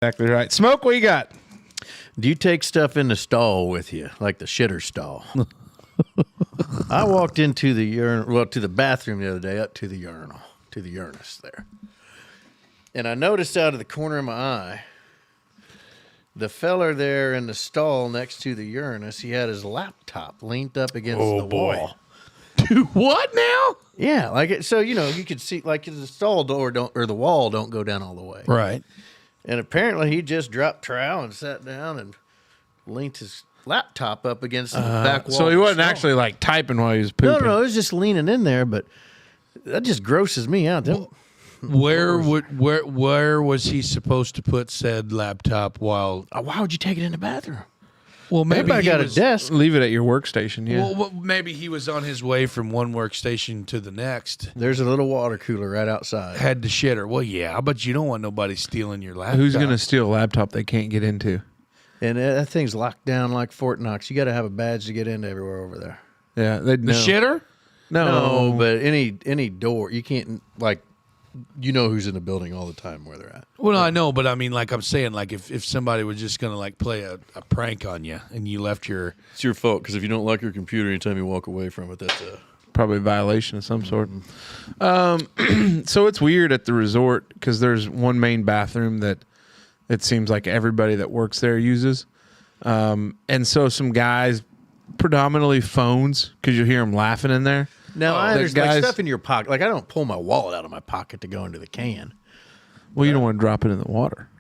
Exactly right. Smoke, what you got? Do you take stuff in the stall with you, like the shitter stall? I walked into to the bathroom the other day, up to the urinal, to the urinus there. And I noticed out of the corner of my eye, the feller there in the stall next to the urinus, he had his laptop leaned up against the wall. Do what now? Yeah, so you could see like the stall door the wall don't go down all the way. Right. And apparently he just dropped trowel and sat down and leaned his laptop up against the back wall. So he wasn't actually like typing while he was pooping. No, it was just leaning in there, but that just grosses me out. Where was he supposed to put said laptop while? Why would you take it in the bathroom? Well, maybe Everybody got a desk. Leave it at your workstation, yeah. Well, maybe he was on his way from one workstation to the next. There's a little water cooler right outside. Had to shitter. Well, yeah, but you don't want nobody stealing your laptop. Who's going to steal a laptop they can't get into? And that thing's locked down like Fort Knox. You got to have a badge to get into everywhere over there. Yeah, the shitter? No, but any door, you can't, like, who's in the building all the time where they're at. Well, I know, but I mean, like I'm saying, like if somebody was just going to like play a prank on you and you left your... It's your fault, because if you don't lock your computer anytime you walk away from it, that's probably a violation of some sort. So it's weird at the resort because there's one main bathroom that it seems like everybody that works there uses. And so some guys, predominantly phones, because you hear them laughing in there. Now, I understand like stuff in your pocket. Like, I don't pull my wallet out of my pocket to go into the can. Well, you don't want to drop it in the water.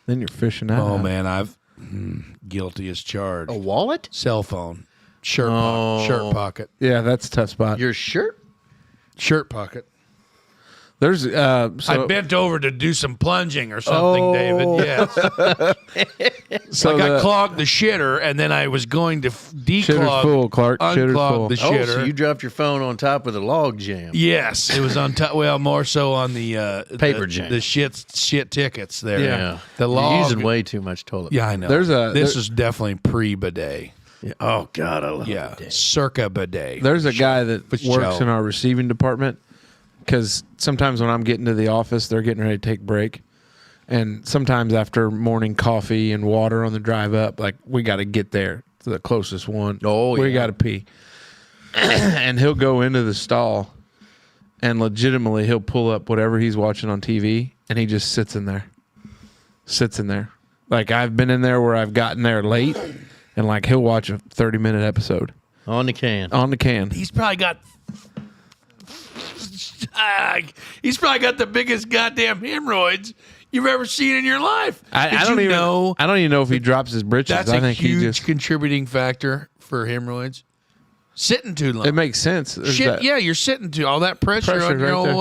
Then you're fishing out. Oh, man, I've guilty as charged. A wallet? Cell phone. Shirt pocket. Yeah, that's a tough spot. Your shirt? Shirt pocket. There's I bent over to do some plunging or something, David. Yes. So I clogged the shitter, and then I was going to Shitter's declog, full, Clark. Shitter's full. unclog the shitter. So you dropped your phone on top of the log jam. Yes, it was on top. Well, more so on the Paper jam. the shit tickets there. Yeah. The log. You're using way too much toilet paper. Yeah, I know. This is definitely pre-bidet. Yeah. Oh, God, I love bidet. Circa bidet. There's a guy that works in our receiving department because sometimes when I'm getting to the office, they're getting ready to take break. And sometimes after morning coffee and water on the drive up, like we got to get there to the closest one. Oh, we got to pee. And he'll go into the stall and legitimately he'll pull up whatever he's watching on TV and he just sits in there. Like I've been in there where I've gotten there late and like he'll watch a 30-minute episode. On the can. He's probably got the biggest goddamn hemorrhoids you've ever seen in your life. I don't even know if he drops his britches. That's a huge contributing factor for hemorrhoids. Sitting too long. It makes sense. You're sitting too all that pressure on your old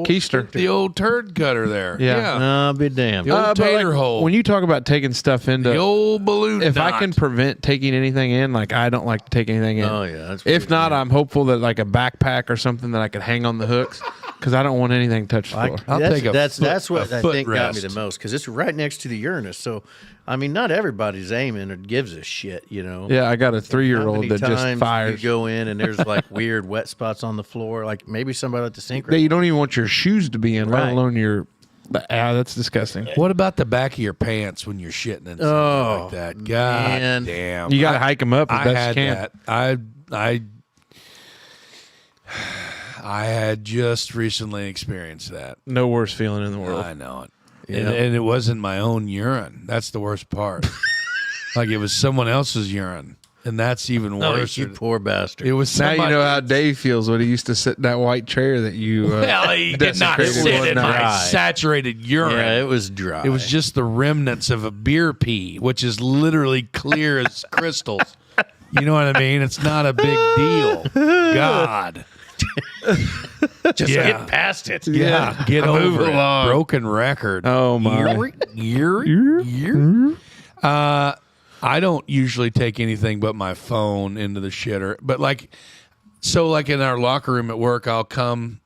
keister, the old turd cutter there. Yeah. I'll be damned. The old tater hole. When you talk about taking stuff into the old balloon, if I can prevent taking anything in, like I don't like to take anything in. Oh yeah. That's if not, I'm hopeful that like a backpack or something that I could hang on the hooks because I don't want anything touched the floor. That's what I think got me the most because it's right next to the urinus. So, I mean, not everybody's aiming or gives a shit, Yeah, I got a 3-year-old that just fires. You go in and there's like weird wet spots on the floor, like maybe somebody at the sink. That you don't even want your shoes to be in, let alone your. That's disgusting. What about the back of your pants when you're shitting and something like that? God damn! You got to hike them up as best you can. I had just recently experienced that. No worse feeling in the world. I know it. Yep. And it wasn't my own urine. That's the worst part. Like it was someone else's urine. And that's even worse. Oh, you poor bastard. It was now you know how Dave feels when he used to sit in that white chair that you well, he did not sit in my saturated urine. Yeah, it was dry. It was just the remnants of a beer pee, which is literally clear as crystals. You know what I mean? It's not a big deal. God. Just get past it. Yeah, get over it. Along. Broken record. Oh my. I don't usually take anything but my phone into the shitter. But like in our locker room at work, we'll come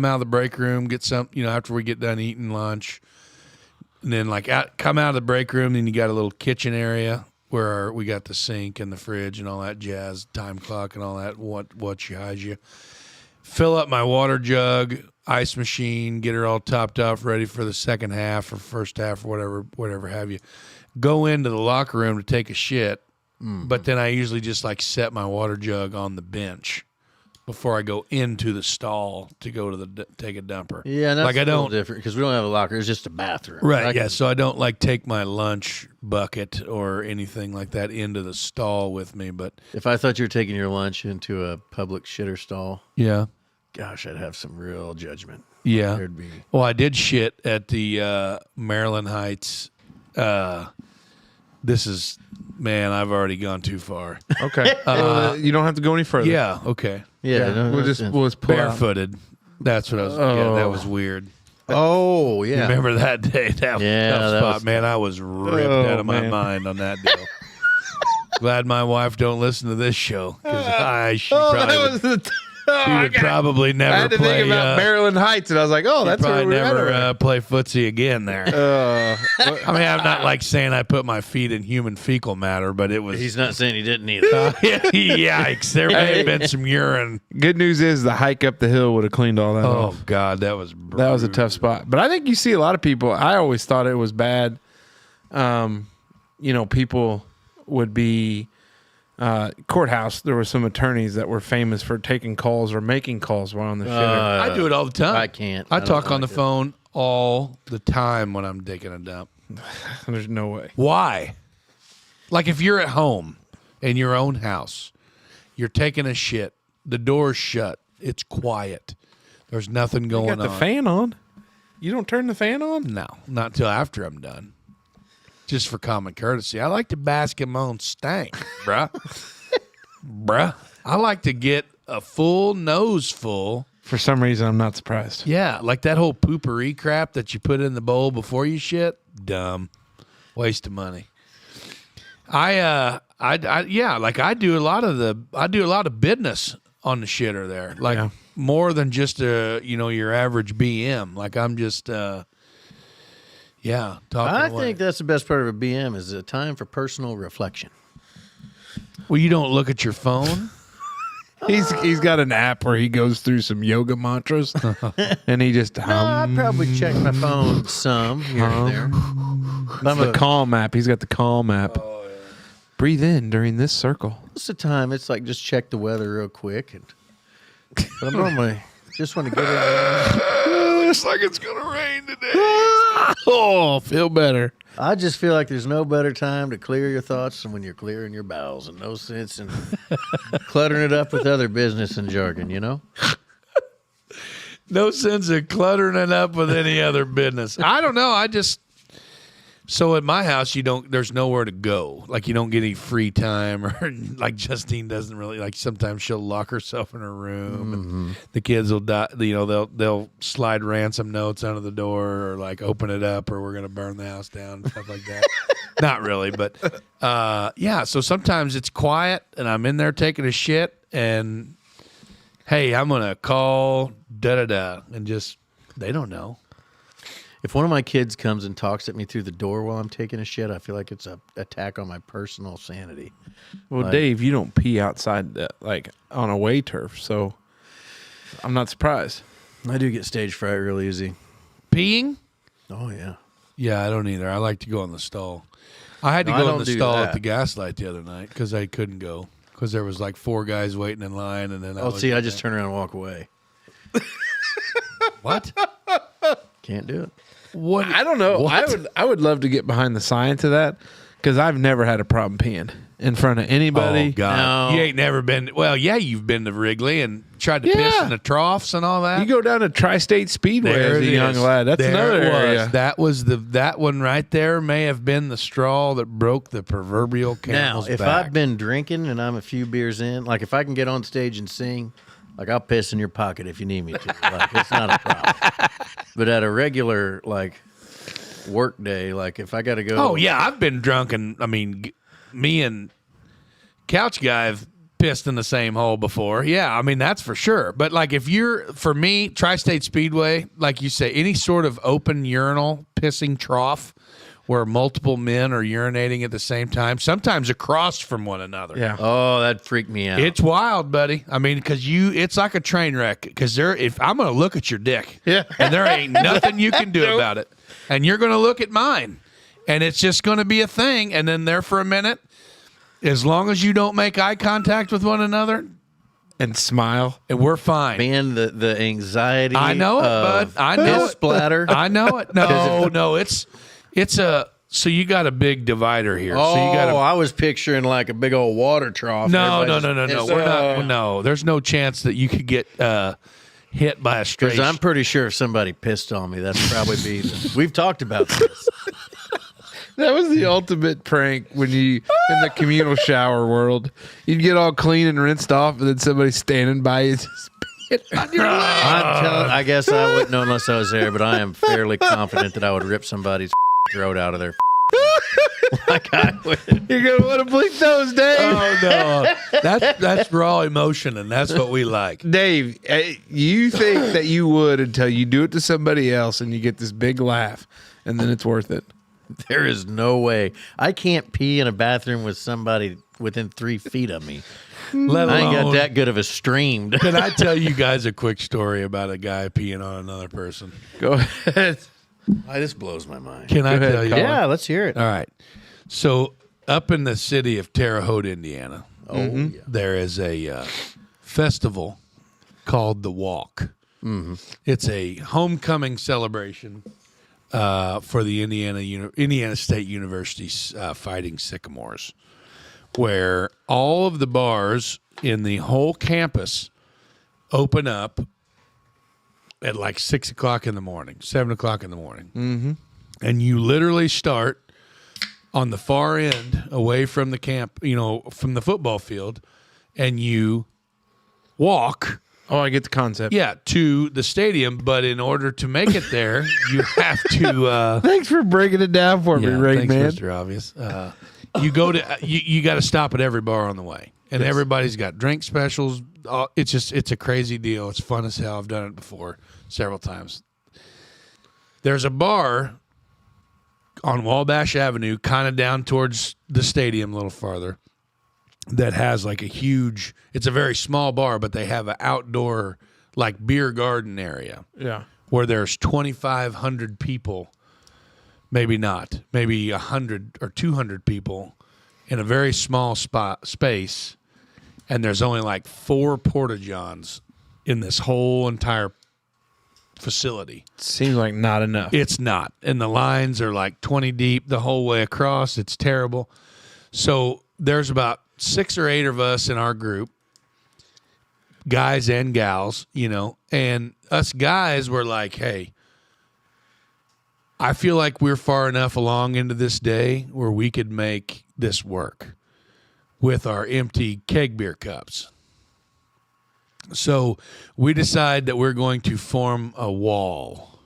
out of the break room, get some, after we get done eating lunch, and then come out of the break room. Then you got a little kitchen area where we got the sink and the fridge and all that jazz, time clock and all that. What you hide you. Fill up my water jug. ice machine, get her all topped off, ready for the second half or first half or whatever have you. Go into the locker room to take a shit, but then I usually just like set my water jug on the bench before I go into the stall to go to take a dumper. Yeah, and that's like I a little don't different because we don't have a locker. It's just a bathroom. right. Yeah, so I don't like take my lunch bucket or anything like that into the stall with me. But If I thought you were taking your lunch into a public shitter stall, yeah, gosh, I'd have some real judgment. yeah. There'd be. Well, I did shit at the Maryland Heights. This is, man, I've already gone too far. Okay. You don't have to go any further. Yeah, okay. Yeah, no, we'll that's just pull out. Barefooted. That's what I was. Yeah, that was weird. Oh, yeah. Remember that day? That Yeah, tough that spot, was- man. I was ripped out of my mind on that deal. Glad my wife don't listen to this show because she would probably I never had to play. think about Maryland Heights, and I was like, "Oh, that's probably where we're never play footsie again there. I mean, I'm not like saying I put my feet in human fecal matter, but it was. He's not saying he didn't either. Yikes! There may have been some urine. Good news is the hike up the hill would have cleaned all that Oh off. God, that was A tough spot. But I think you see a lot of people. I always thought it was bad. People would be courthouse. There were some attorneys that were famous for taking calls or making calls while on the shitter. I do it all the time. I can't. I don't talk on like the it. phone all the time when I'm taking a dump. There's no way. Why? Like if you're at home in your own house, you're taking a shit, the door's shut, it's quiet, there's nothing You going got the on. fan on. You don't turn the fan on? No, not till after I'm done. Just for common courtesy. I like to bask in my own stank, bruh. Bruh. I like to get a full nose full. For some reason, I'm not surprised. Yeah, like that whole poopery crap that you put in the bowl before you shit. Dumb. Waste of money. I do a lot of business on the shitter there. Like Yeah. more than just your average BM. Like I'm just talking I away. think that's the best part of a BM is a time for personal reflection. Well, you don't look at your phone. He's got an app where he goes through some yoga mantras, and he just I probably check my phone some here and there. That's the Calm app. He's got the Calm app. Oh, yeah. Breathe in during this circle. Most of the time, it's like just check the weather real quick. But I normally just want to get in. Looks like it's gonna rain today. Oh, feel better. I just feel like there's no better time to clear your thoughts than when you're clearing your bowels, and no sense in cluttering it up with other business and jargon, you know? No sense of cluttering it up with any other business. I don't know. So at my house, there's nowhere to go. Like you don't get any free time, or like Justine doesn't really like. Sometimes she'll lock herself in her room, and the kids will die. They'll slide ransom notes under the door, or like open it up, or we're gonna burn the house down, stuff like that. Not really, but yeah. So sometimes it's quiet, and I'm in there taking a shit, and hey, I'm gonna call and just they don't know. If one of my kids comes and talks at me through the door while I'm taking a shit, I feel like it's an attack on my personal sanity. Well, Dave, you don't pee outside like on away turf, so I'm not surprised. I do get stage fright real easy. Peeing? Oh, yeah. Yeah, I don't either. I like to go in the stall. I had to No, I go in don't the do stall that. at the Gaslight the other night because I couldn't go because there was like 4 guys waiting in line, and then I just turn around and walk away. what? Can't do it. What? I don't know. What? I would love to get behind the science of that because I've never had a problem peeing in front of anybody. Oh God! No. You ain't never been. Well, yeah, you've been to Wrigley and tried to piss Yeah. in the troughs and all that. You go down to Tri-State Speedway There as a it young is. lad. That's There another it was. area. That one right there may have been the straw that broke the proverbial Now, camel's if back. I've been drinking and I'm a few beers in, like if I can get on stage and sing, like I'll piss in your pocket if you need me to. Like it's not a problem. But at a regular like work day, like if I got to go. Oh yeah, I've been drunk, and I mean, me and Couch Guy have pissed in the same hole before. Yeah, I mean that's for sure. But like for me, Tri-State Speedway, like you say, any sort of open urinal pissing trough where multiple men are urinating at the same time, sometimes across from one another. Yeah. Oh, that freaked me out. It's wild, buddy. I mean, because it's like a train wreck. Because if I'm going to look at your dick, and there ain't nothing you can do about it, and you're going to look at mine, and it's just going to be a thing. And then there for a minute, as long as you don't make eye contact with one another, And smile. and we're fine. Man, the anxiety. I know it, bud. I know it. Splatter. I know it. No, it's a. So you got a big divider here. Oh, So you got I was picturing like a big old water trough. No. Everybody's- We're not. No, there's no chance that you could get hit by a stray. Because I'm pretty sure if somebody pissed on me, that'd probably be. We've talked about this. That was the ultimate prank when you, in the communal shower world, you'd get all clean and rinsed off, and then somebody standing by you just peeing on your leg. I guess I wouldn't know unless I was there, but I am fairly confident that I would rip somebody's throat out of their. Like I would. You're going to want to bleep those, Dave. Oh no, that's raw emotion, and that's what we like. Dave, you think that you would until you do it to somebody else and you get this big laugh, and then it's worth it. There is no way. I can't pee in a bathroom with somebody within 3 feet of me. Let I ain't got alone- that good of a stream. Can I tell you guys a quick story about a guy peeing on another person? Go ahead. This blows my mind. Can I ahead, tell you? Colin. Yeah, let's hear it. All right. So up in the city of Terre Haute, Indiana, Yeah. there is a festival called the Walk. Mm-hmm. It's a homecoming celebration for the Indiana State University's Fighting Sycamores, where all of the bars in the whole campus open up at like 6 o'clock in the morning, 7 o'clock in the morning. Mm-hmm. And you literally start on the far end away from the camp, from the football field, and you walk, Oh, I get the concept. to the stadium. But in order to make it there, you have to. Thanks for breaking it down for me, Rain thanks, Man. Mr. Obvious. You go to you got to stop at every bar on the way, and everybody's got drink specials. It's a crazy deal. It's fun as hell. I've done it before several times. There's a bar on Wabash Avenue, kind of down towards the stadium a little farther, that has like a huge. It's a very small bar, but they have an outdoor like beer garden area Yeah. where there's 2,500 people, maybe not, maybe 100 or 200 people in a very small space, and there's only like 4 porta-johns in this whole entire facility. Seems like not enough. It's not, and the lines are like 20 deep the whole way across. It's terrible. So there's about 6 or 8 of us in our group, guys and gals, and us guys were like, hey, I feel like we're far enough along into this day where we could make this work with our empty keg beer cups. So we decide that we're going to form a wall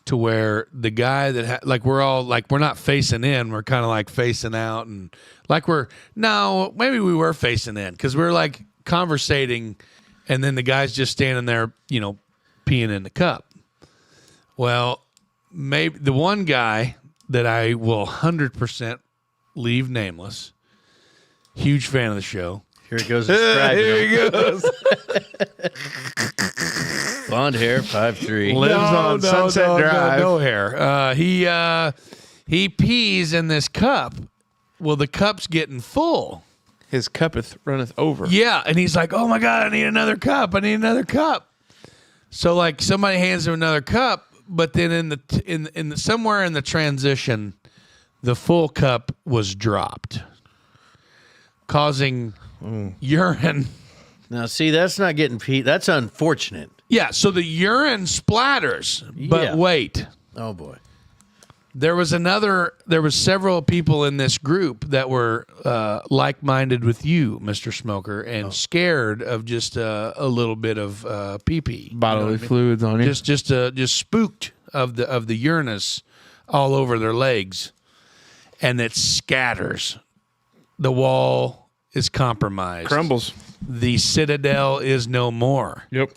to where the guy that we're not facing in, we're kind of like facing out, and like maybe we were facing in because we're like conversating, and then the guy's just standing there, peeing in the cup. Well, maybe the one guy that I will 100% leave nameless, huge fan of the show. Here he goes. Here he goes. Blonde hair, 5'3". Lives on Sunset Drive. No hair. He pees in this cup. Well, the cup's getting full. His cuppeth runneth over. Yeah, and he's like, "Oh my God, I need another cup. I need another cup." So like somebody hands him another cup, but then in the somewhere in the transition, the full cup was dropped, causing urine. Now, see, that's not getting pee. That's unfortunate. Yeah, so the urine splatters. But Yeah. wait, Oh, boy. there was several people in this group that were like-minded with you, Mr. Smoker, and scared of just a little bit of pee-pee. Bodily fluids on you. Just spooked of the Uranus all over their legs, and it scatters. The wall is compromised. Crumbles. The citadel is no more. Yep.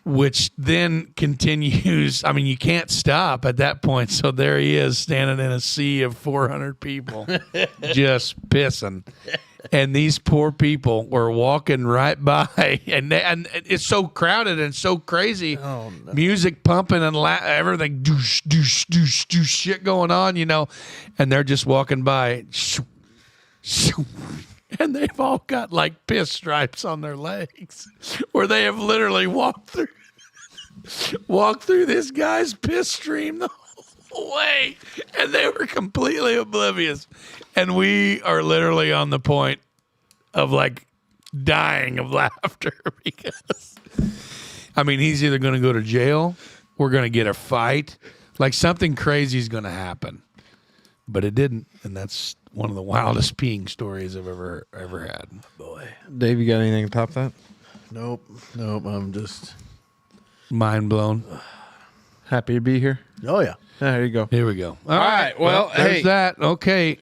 which then continues. I mean, you can't stop at that point. So there he is standing in a sea of 400 people just pissing. And these poor people were walking right by, and it's so crowded and so crazy. Oh, no. Music pumping and everything, doosh, doosh, doosh, doosh, shit going on, and they're just walking by. Shoo, shoo. And they've all got like piss stripes on their legs where they have literally walked through this guy's piss stream the whole way. And they were completely oblivious. And we are literally on the point of like dying of laughter because, I mean, he's either going to go to jail, we're going to get a fight, like something crazy is going to happen. But it didn't. And that's one of the wildest peeing stories I've ever had. Boy. Dave, you got anything to top that? Nope. I'm just Mind blown. Happy to be here. Oh yeah. There you go. Here we go. All right. Well, there's hey. that. Okay.